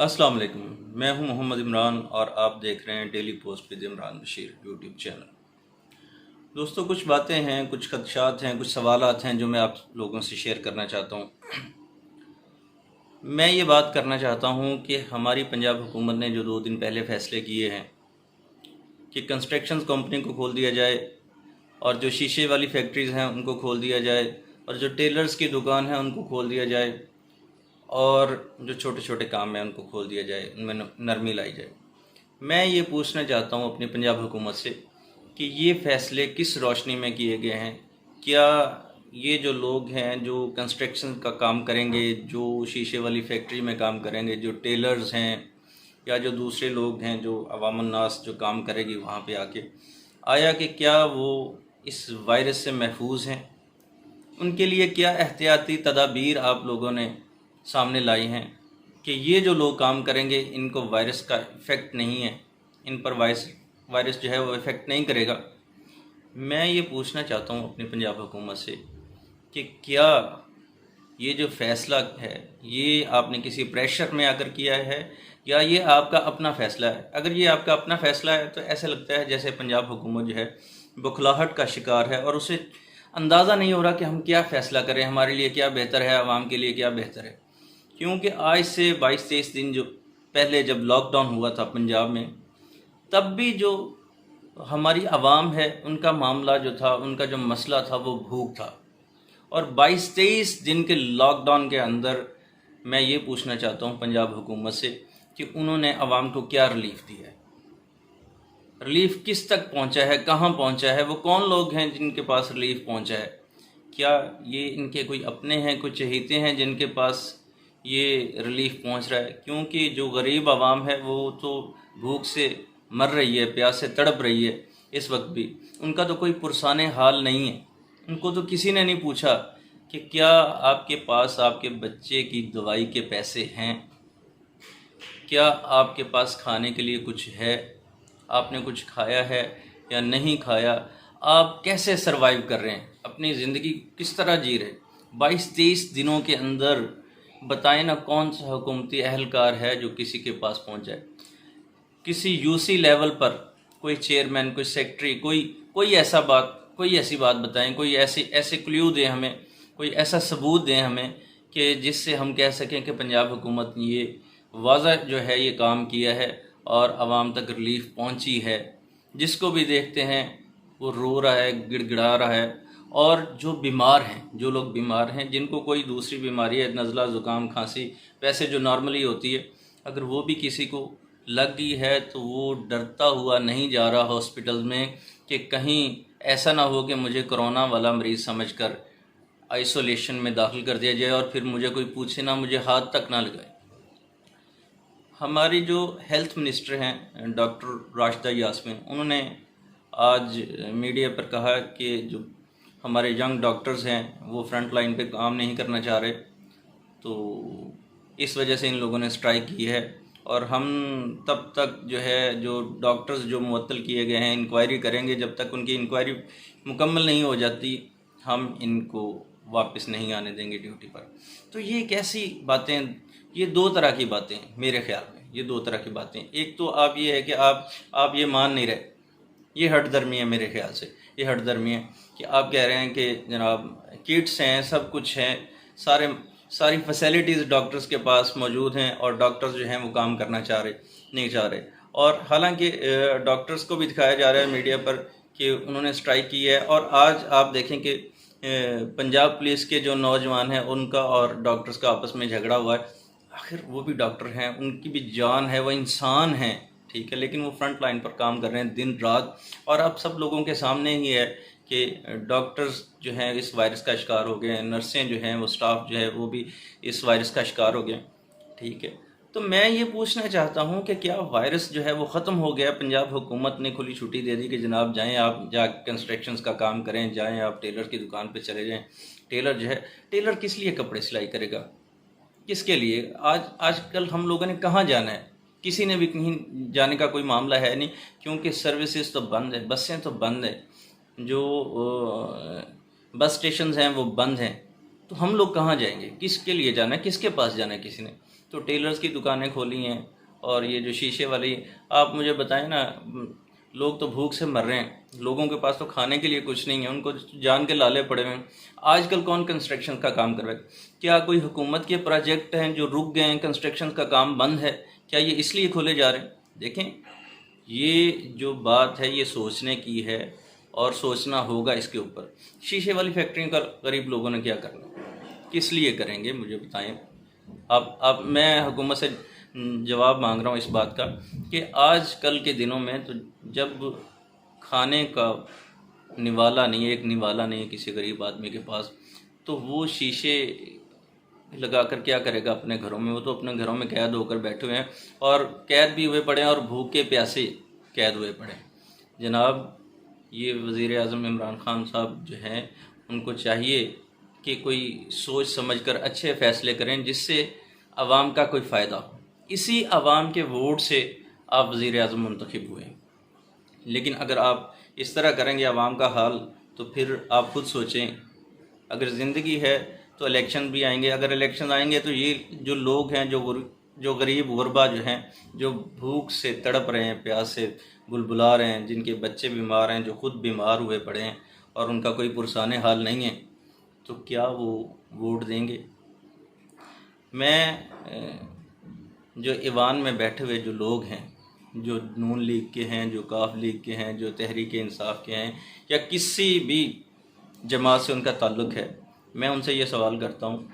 अस्सलाम वालेकुम। मैं हूं मोहम्मद इमरान और आप देख रहे हैं daily post with Imran Bashir YouTube channel. दोस्तों, कुछ बातें हैं, कुछ खदशात हैं, कुछ सवालात हैं जो मैं आप लोगों से शेयर करना चाहता हूं। मैं ये बात करना चाहता हूं कि हमारी पंजाब हुकूमत ने जो 2 दिन पहले फ़ैसले किए हैं कि कंस्ट्रक्शन कंपनी को खोल दिया जाए और जो शीशे वाली फैक्ट्रीज़ हैं उनको खोल दिया जाए और जो टेलर्स की दुकान है उनको खोल दिया जाए और जो छोटे छोटे काम हैं उनको खोल दिया जाए, उनमें नरमी लाई जाए। मैं ये पूछना चाहता हूँ अपनी पंजाब हुकूमत से कि ये फ़ैसले किस रोशनी में किए गए हैं। क्या ये जो लोग हैं जो कंस्ट्रक्शन का काम करेंगे, जो शीशे वाली फैक्ट्री में काम करेंगे, जो टेलर्स हैं या जो दूसरे लोग हैं, जो अवामुन नास जो काम करेगी वहाँ पे आके, आया कि क्या वो इस वायरस से महफूज हैं? उनके लिए क्या एहतियाती तदाबीर आप लोगों ने सामने लाई हैं कि ये जो लोग काम करेंगे इनको वायरस का इफ़ेक्ट नहीं है, इन पर वायरस जो है वो इफ़ेक्ट नहीं करेगा। मैं ये पूछना चाहता हूँ अपनी पंजाब हुकूमत से कि क्या ये जो फ़ैसला है ये आपने किसी प्रेशर में आकर किया है या ये आपका अपना फ़ैसला है? अगर ये आपका अपना फ़ैसला है तो ऐसा लगता है जैसे पंजाब हुकूमत जो है बौखलाहट का शिकार है और उसे अंदाज़ा नहीं हो रहा कि हम क्या फ़ैसला करें, हमारे लिए क्या बेहतर है, आवाम के लिए क्या बेहतर है। क्योंकि आज से 22-23 दिन जो पहले जब लॉकडाउन हुआ था पंजाब में, तब भी जो हमारी आवाम है उनका मामला जो था, उनका जो मसला था वो भूख था। और 22-23 दिन के लॉकडाउन के अंदर मैं ये पूछना चाहता हूँ पंजाब हुकूमत से कि उन्होंने आवाम को क्या रिलीफ दिया है, रिलीफ किस तक पहुँचा है, कहाँ पहुँचा है, वो कौन लोग हैं जिनके पास रिलीफ पहुँचा है? क्या ये इनके कोई अपने हैं, कुछ चहेते हैं जिनके पास ये रिलीफ पहुँच रहा है? क्योंकि जो गरीब आवाम है वो तो भूख से मर रही है, प्यास से तड़प रही है इस वक्त भी। उनका तो कोई पुरसाने हाल नहीं है। उनको तो किसी ने नहीं पूछा कि क्या आपके पास आपके बच्चे की दवाई के पैसे हैं, क्या आपके पास खाने के लिए कुछ है, आपने कुछ खाया है या नहीं खाया, आप कैसे सरवाइव कर रहे हैं, अपनी ज़िंदगी किस तरह जी रहे। 22-23 दिनों के अंदर बताएं ना कौन सा हुकूमती अहलकार है जो किसी के पास पहुंच जाए। किसी यूसी लेवल पर कोई चेयरमैन, कोई सेक्रेटरी, कोई ऐसी बात बताएं, कोई ऐसे क्ल्यू दें हमें, कोई ऐसा सबूत दें हमें कि जिससे हम कह सकें कि पंजाब हुकूमत ने ये वाज़ह जो है ये काम किया है और आवाम तक रिलीफ पहुंची है। जिसको भी देखते हैं वो रो रहा है, गिड़गिड़ा रहा है। और जो बीमार हैं, जो लोग बीमार हैं, जिनको कोई दूसरी बीमारी है, नज़ला, ज़ुकाम, खांसी वैसे जो नॉर्मली होती है, अगर वो भी किसी को लग गई है तो वो डरता हुआ नहीं जा रहा हॉस्पिटल में कि कहीं ऐसा ना हो कि मुझे कोरोना वाला मरीज़ समझकर आइसोलेशन में दाखिल कर दिया जाए और फिर मुझे कोई पूछे ना, मुझे हाथ तक ना लगाए। हमारी जो हेल्थ मिनिस्टर हैं डॉक्टर राशिदा यास्मीन, उन्होंने आज मीडिया पर कहा कि जो हमारे यंग डॉक्टर्स हैं वो फ्रंट लाइन पे काम नहीं करना चाह रहे, तो इस वजह से इन लोगों ने स्ट्राइक की है। और हम तब तक जो है जो डॉक्टर्स जो मुअत्तल किए गए हैं इंक्वायरी करेंगे, जब तक उनकी इंक्वायरी मुकम्मल नहीं हो जाती हम इनको वापस नहीं आने देंगे ड्यूटी पर। तो ये कैसी बातें, ये 2 तरह की बातें मेरे ख्याल में, ये 2 तरह की बातें। एक तो आप ये है कि आप ये मान नहीं रहे, ये हठधर्मी है मेरे ख्याल से। ये हठधर्मी है कि आप कह रहे हैं कि जनाब किट्स हैं, सब कुछ हैं, सारी फैसिलिटीज़ डॉक्टर्स के पास मौजूद हैं और डॉक्टर्स जो हैं वो काम करना नहीं चाह रहे। और हालांकि डॉक्टर्स को भी दिखाया जा रहा है मीडिया पर कि उन्होंने स्ट्राइक की है। और आज आप देखें कि पंजाब पुलिस के जो नौजवान हैं उनका और डॉक्टर्स का आपस में झगड़ा हुआ है। आखिर वो भी डॉक्टर हैं, उनकी भी जान है, वो इंसान हैं, ठीक है, लेकिन वो फ्रंट लाइन पर काम कर रहे हैं दिन रात। और अब सब लोगों के सामने ही है कि डॉक्टर्स जो हैं इस वायरस का शिकार हो गए हैं, नर्सें जो हैं, वो स्टाफ जो है वो भी इस वायरस का शिकार हो गए, ठीक है। तो मैं ये पूछना चाहता हूँ कि क्या वायरस जो है वो ख़त्म हो गया? पंजाब हुकूमत ने खुली छुट्टी दे दी कि जनाब जाएं, आप जा कंस्ट्रक्शंस का काम करें, जाएं आप टेलर की दुकान पे चले जाएं। टेलर जो है, टेलर किस लिए कपड़े सिलाई करेगा, किसके लिए? आजकल हम लोगों ने कहाँ जाना है? किसी ने भी कहीं जाने का कोई मामला है नहीं, क्योंकि सर्विसेज तो बंद है, बसें तो बंद है, जो बस स्टेशन हैं वो बंद हैं। तो हम लोग कहाँ जाएंगे? किसके लिए जाना है, किसके पास जाना है? किसी ने तो टेलर्स की दुकानें खोली हैं, और ये जो शीशे वाली, आप मुझे बताएं ना, लोग तो भूख से मर रहे हैं, लोगों के पास तो खाने के लिए कुछ नहीं है, उनको जान के लाले पड़े हुए हैं। आजकल कौन कंस्ट्रक्शन का काम कर रहा है? क्या कोई हुकूमत के प्रोजेक्ट हैं जो रुक गए हैं, कंस्ट्रक्शन का काम बंद है? क्या ये इसलिए खोले जा रहे हैं? देखें, ये जो बात है ये सोचने की है, और सोचना होगा इसके ऊपर। शीशे वाली फैक्ट्री का गरीब लोगों ने क्या करना, किस लिए करेंगे, मुझे बताएं आप। मैं हुकूमत से जवाब मांग रहा हूँ इस बात का कि आज कल के दिनों में तो जब खाने का निवाला नहीं है, एक निवाला नहीं है किसी गरीब आदमी के पास, तो वो शीशे लगा कर क्या करेगा अपने घरों में? वो तो अपने घरों में कैद होकर बैठे हुए हैं, और कैद भी हुए पड़े हैं, और भूखे प्यासे कैद हुए पड़े हैं। जनाब, ये वज़ीर आज़म इमरान खान साहब जो हैं, उनको चाहिए कि कोई सोच समझकर अच्छे फ़ैसले करें जिससे आवाम का कोई फ़ायदा हो। इसी आवाम के वोट से आप वज़ीर आज़म मुंतखब हुए, लेकिन अगर आप इस तरह करेंगे आवाम का हाल, तो फिर आप खुद सोचें, अगर ज़िंदगी है तो इलेक्शन भी आएंगे, अगर इलेक्शन आएंगे तो ये जो लोग हैं, जो गरीब गुरबा जो हैं, जो भूख से तड़प रहे हैं, प्यास से बुलबुला रहे हैं, जिनके बच्चे बीमार हैं, जो खुद बीमार हुए पड़े हैं और उनका कोई पुरसाने हाल नहीं है, तो क्या वो वोट देंगे? मैं जो ईवान में बैठे हुए जो लोग हैं, जो नून लीग के हैं, जो काफ लीग के हैं, जो तहरीक इंसाफ के हैं, या किसी भी जमात से उनका ताल्लुक़ है, मैं उनसे ये सवाल करता हूँ,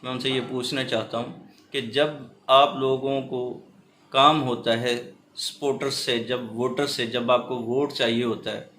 मैं उनसे ये पूछना चाहता हूँ कि जब आप लोगों को काम होता है सपोर्टर्स से, जब वोटर से, जब आपको वोट चाहिए होता है,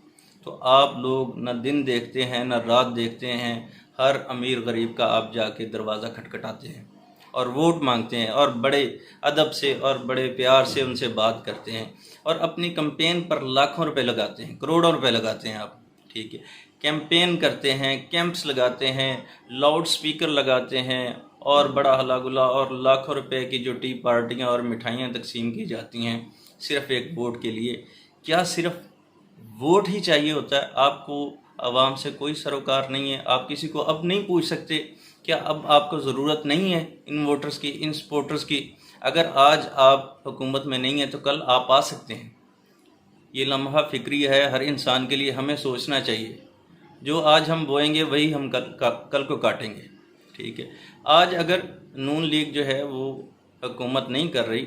तो आप लोग न दिन देखते हैं न रात देखते हैं, हर अमीर गरीब का आप जाके दरवाज़ा खटखटाते हैं और वोट मांगते हैं, और बड़े अदब से और बड़े प्यार से उनसे बात करते हैं, और अपनी कैंपेन पर लाखों रुपए लगाते हैं, करोड़ों रुपए लगाते हैं आप, ठीक है, कैंपेन करते हैं, कैंप्स लगाते हैं, लाउड स्पीकर लगाते हैं, और बड़ा हल्ला गुल्ला, और लाखों रुपए की जो टी पार्टियाँ और मिठाइयाँ तकसीम की जाती हैं सिर्फ़ एक वोट के लिए। क्या सिर्फ वोट ही चाहिए होता है आपको? आवाम से कोई सरोकार नहीं है? आप किसी को अब नहीं पूछ सकते? क्या अब आपको ज़रूरत नहीं है इन वोटर्स की, इन सपोर्टर्स की? अगर आज आप हुकूमत में नहीं हैं तो कल आप आ सकते हैं। ये लम्हा फ़िक्री है हर इंसान के लिए, हमें सोचना चाहिए। जो आज हम बोएंगे वही हम कल को काटेंगे, ठीक है। आज अगर नून लीग जो है वो हुकूमत नहीं कर रही,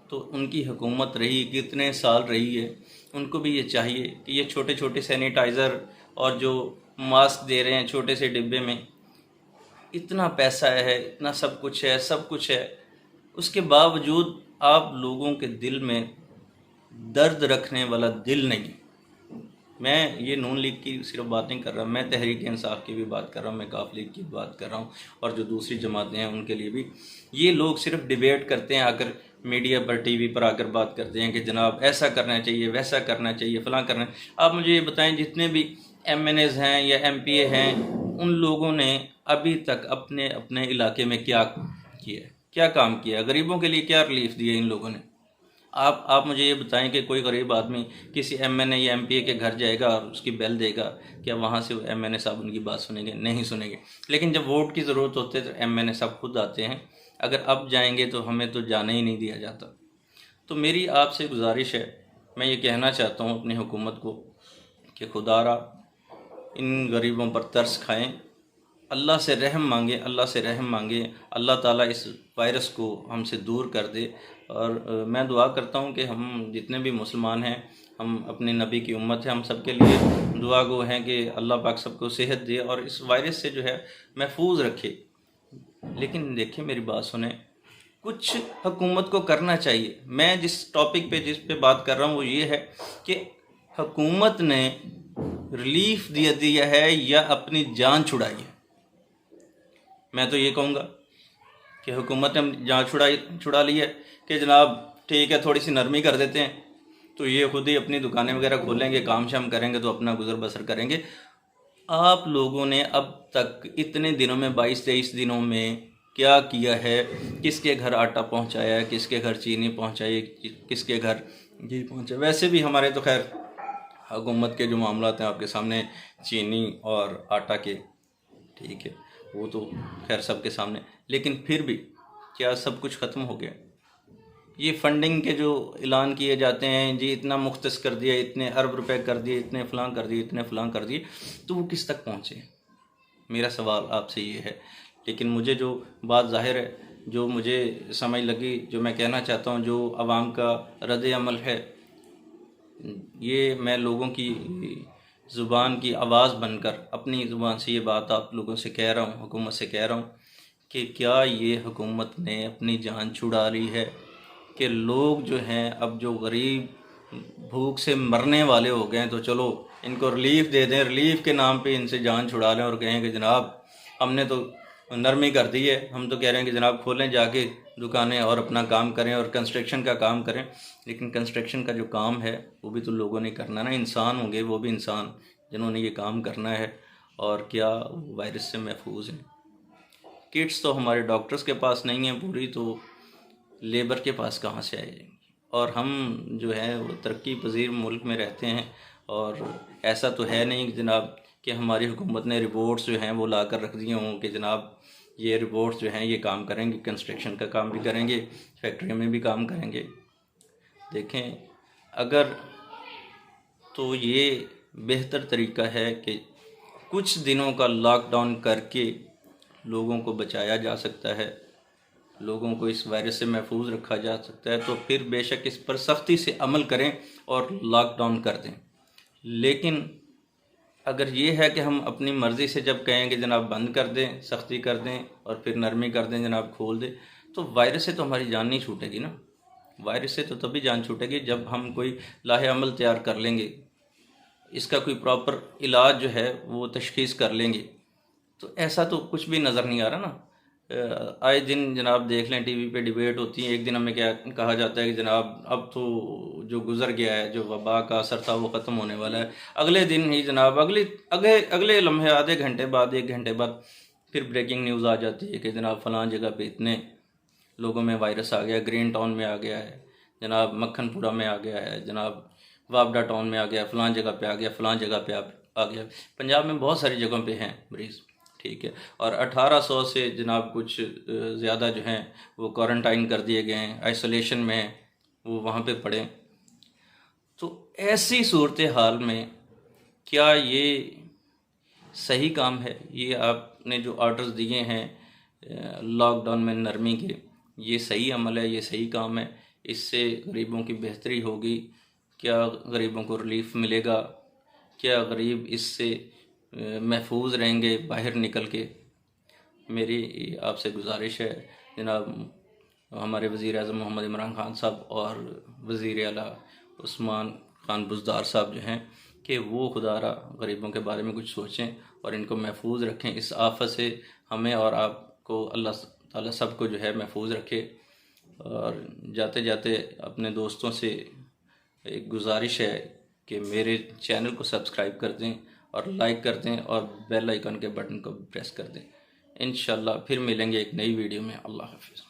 तो उनकी हुकूमत रही कितने साल रही है, उनको भी ये चाहिए कि ये छोटे छोटे सैनिटाइज़र और जो मास्क दे रहे हैं छोटे से डिब्बे में, इतना पैसा है, इतना सब कुछ है, उसके बावजूद आप लोगों के दिल में दर्द रखने वाला दिल नहीं। मैं ये नून लीग की सिर्फ बात नहीं कर रहा, मैं तहरीक इंसाफ की भी बात कर रहा हूँ, मैं काफ लीग की बात कर रहा हूँ, और जो दूसरी जमातें हैं उनके लिए भी। ये लोग सिर्फ डिबेट करते हैं, आकर मीडिया पर, टीवी पर आकर बात करते हैं कि जनाब ऐसा करना चाहिए, वैसा करना चाहिए, फलां करना है। आप मुझे ये बताएं, जितने भी MNAs हैं या MPA हैं, उन लोगों ने अभी तक अपने अपने इलाके में क्या किया, क्या काम किया? गरीबों के लिए क्या रिलीफ दिया इन लोगों ने? आप मुझे ये बताएं कि कोई गरीब आदमी किसी MNA या MPA के घर जाएगा और उसकी बेल देगा, क्या वहाँ से MNA साहब उनकी बात सुनेंगे? नहीं सुनेंगे। लेकिन जब वोट की ज़रूरत होती है तो MNA साहब खुद आते हैं। अगर अब जाएंगे तो हमें तो जाने ही नहीं दिया जाता। तो मेरी आपसे गुजारिश है, मैं ये कहना चाहता हूँ अपनी हुकूमत को कि खुदारा इन गरीबों पर तरस खाएँ, अल्लाह से रहम मांगे, अल्लाह से रहम मांगे, अल्लाह ताला इस वायरस को हमसे दूर कर दे। और मैं दुआ करता हूँ कि हम जितने भी मुसलमान हैं, हम अपने नबी की उम्मत है, हम सब के लिए दुआ गो हैं कि अल्लाह पाक सबको सेहत दे और इस वायरस से जो है महफूज रखे। लेकिन देखिए, मेरी बात सुने, कुछ हुकूमत को करना चाहिए। मैं जिस टॉपिक पे, जिस पे बात कर रहा हूँ वो ये है कि हुकूमत ने रिलीफ दिया है या अपनी जान छुड़ाई है। मैं तो ये कहूँगा कि हुकूमत ने जान छुड़ा ली है कि जनाब ठीक है, थोड़ी सी नरमी कर देते हैं तो ये खुद ही अपनी दुकानें वगैरह खोलेंगे, काम शाम करेंगे तो अपना गुजर बसर करेंगे। आप लोगों ने अब तक इतने दिनों में, 22-23 दिनों में क्या किया है? किसके घर आटा पहुंचाया है, किसके घर चीनी पहुंचाई, किसके घर घी पहुंचाया? वैसे भी हमारे तो खैर हुकूमत के जो मामलात हैं आपके सामने, चीनी और आटा के, ठीक है, वो तो खैर सबके सामने। लेकिन फिर भी क्या सब कुछ ख़त्म हो गया? ये फंडिंग के जो ऐलान किए जाते हैं जी, इतना मुख्तस कर दिया, इतने अरब रुपए कर दिए, इतने फ़लाँ कर दिए, इतने फ़लाँ कर दिए, तो वो किस तक पहुँचे? मेरा सवाल आपसे ये है। लेकिन मुझे जो बात ज़ाहिर है, जो मुझे समझ लगी, जो मैं कहना चाहता हूँ, जो आवाम का रद्द अमल है, ये मैं लोगों की ज़ुबान की आवाज़ बनकर अपनी ज़ुबान से ये बात आप लोगों से कह रहा हूँ, हुकूमत से कह रहा हूँ कि क्या ये हुकूमत ने अपनी जान छुड़ा ली है कि लोग जो हैं अब जो गरीब भूख से मरने वाले हो गए हैं, तो चलो इनको रिलीफ दे दें, रिलीफ के नाम पे इनसे जान छुड़ा लें और कहें कि जनाब हमने तो नरमी कर दी है, हम तो कह रहे हैं कि जनाब खोलें जाके दुकानें और अपना काम करें और कंस्ट्रक्शन का काम करें। लेकिन कंस्ट्रक्शन का जो काम है वो भी तो लोगों ने करना ना, इंसान होंगे वो भी इंसान जिन्होंने ये काम करना है। और क्या वो वायरस से महफूज हैं? किट्स तो हमारे डॉक्टर्स के पास नहीं है पूरी, तो लेबर के पास कहाँ से आएगी? और हम जो है वो तरक्की पजीर मुल्क में रहते हैं, और ऐसा तो है नहीं कि जनाब कि हमारी हुकूमत ने रिपोर्ट्स जो हैं वो ला कर रख दिए हों कि जनाब ये रिपोर्ट्स जो हैं ये काम करेंगे, कंस्ट्रक्शन का काम भी करेंगे, फैक्ट्री में भी काम करेंगे। देखें, अगर तो ये बेहतर तरीका है कि कुछ दिनों का लॉकडाउन करके लोगों को बचाया जा सकता है, लोगों को इस वायरस से महफूज रखा जा सकता है, तो फिर बेशक इस पर सख्ती से अमल करें और लॉकडाउन कर दें। लेकिन अगर ये है कि हम अपनी मर्ज़ी से जब कहें कि जनाब बंद कर दें, सख्ती कर दें और फिर नरमी कर दें, जनाब खोल दें, तो वायरस से तो हमारी जान नहीं छूटेगी ना। वायरस से तो तभी जान छूटेगी जब हम कोई लाहे अमल तैयार कर लेंगे, इसका कोई प्रॉपर इलाज जो है वो तशख़ीस कर लेंगे। तो ऐसा तो कुछ भी नज़र नहीं आ रहा ना। आए दिन जनाब देख लें टीवी पे डिबेट होती है, एक दिन हमें क्या कहा जाता है कि जनाब अब तो जो गुज़र गया है, जो वबा का असर था वो ख़त्म होने वाला है। अगले दिन ही जनाब अगले लम्हे आधे घंटे बाद, एक घंटे बाद फिर ब्रेकिंग न्यूज़ आ जाती है कि जनाब फ़लाँ जगह पे इतने लोगों में वायरस आ गया, ग्रीन टाउन में आ गया है, जनाब मक्खनपुरा में आ गया है, जनाब वाबडा टाउन में आ गया, फ़लाँ जगह पे आ गया, फ़लाँ जगह पे आ गया। पंजाब में बहुत सारी जगहों पे हैं मरीज़, ठीक है। और 1800 से जनाब कुछ ज़्यादा जो हैं वो क्वारंटाइन कर दिए गए हैं, आइसोलेशन में हैं, वो वहाँ पे पड़े। तो ऐसी सूरत हाल में क्या ये सही काम है? ये आपने जो ऑर्डर्स दिए हैं लॉकडाउन में नरमी के, ये सही अमल है, ये सही काम है? इससे गरीबों की बेहतरी होगी? क्या गरीबों को रिलीफ मिलेगा? क्या गरीब इससे महफूज रहेंगे बाहर निकल के? मेरी आपसे गुजारिश है जनाब हमारे वज़ीर आज़म मोहम्मद इमरान ख़ान साहब और वज़ीर आला उस्मान खान बुज़दार साहब जो हैं कि वो खुदारा गरीबों के बारे में कुछ सोचें और इनको महफूज रखें इस आफत से। हमें और आपको अल्लाह ताला सबको जो है महफूज रखे। और जाते जाते अपने दोस्तों से एक गुजारिश है कि मेरे चैनल को सब्सक्राइब कर दें और लाइक कर दें और बेल आइकन के बटन को प्रेस कर दें। इंशाल्लाह फिर मिलेंगे एक नई वीडियो में। अल्लाह हाफ़िज़।